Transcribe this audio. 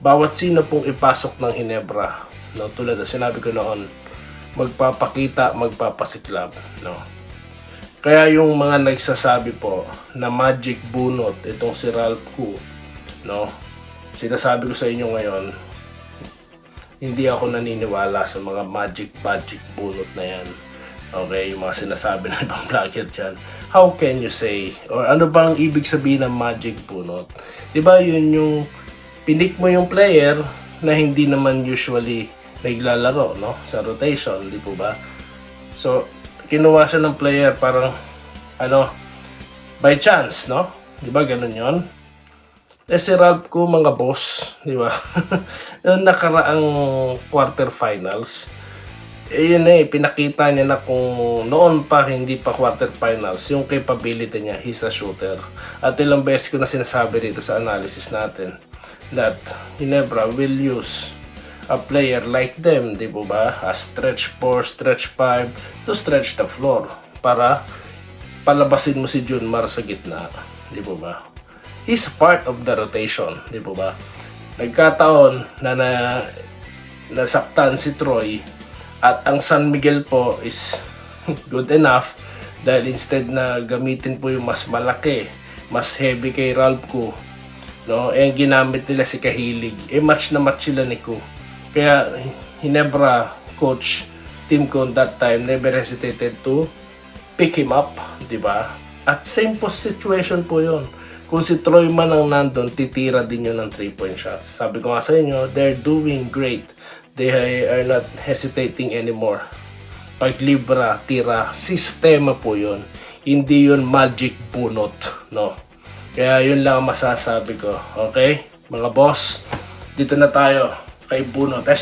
bawat sino pong ipasok ng Hinebra, no, tulad na sinabi ko noon, magpapakita, magpapasiklab, no. Kaya yung mga nagsasabi po na magic bunot itong si Ralph Koo, no, sinasabi ko sa inyo ngayon, hindi ako naniniwala sa mga magic bunot na yan. Okay, yung mga sinasabi ng ibang vlogger dyan. How can you say, or ano bang ibig sabihin ng magic bunot? Diba yun yung pinik mo yung player na hindi naman usually naglalaro, no, sa rotation, di po ba? So, kinuha siya ng player parang, by chance, no? Di ba ganun yon? Si Ralph Koo, mga boss, di ba? Yung nakaraang quarterfinals, yun pinakita niya na kung noon pa, hindi pa quarterfinals, yung capability niya, he's a shooter. At ilang beses ko na sinasabi dito sa analysis natin that Hinebra will use a player like them, di po ba? A stretch 4, stretch 5, to stretch the floor para palabasin mo si Junmar sa gitna, di po ba? He's part of the rotation, di po ba? Nagkataon na nasaktan si Troy at ang San Miguel po is good enough dahil instead na gamitin po yung mas malaki, mas heavy kay Ralph Koo, no, ginamit nila si Kahilig. Match na match sila ni Koo. Kaya Hinebra coach Tim Cone that time never hesitated to pick him up, di ba? At same situation po yon. Kung si Troy man ang nandun, titira din yun ng 3-point shots. Sabi ko nga sa inyo, they're doing great. They are not hesitating anymore. Pag libra, tira, sistema po yun. Hindi yun magic bunot, no? Kaya yun lang ang masasabi ko. Okay? Mga boss, dito na tayo kay bunot. Kay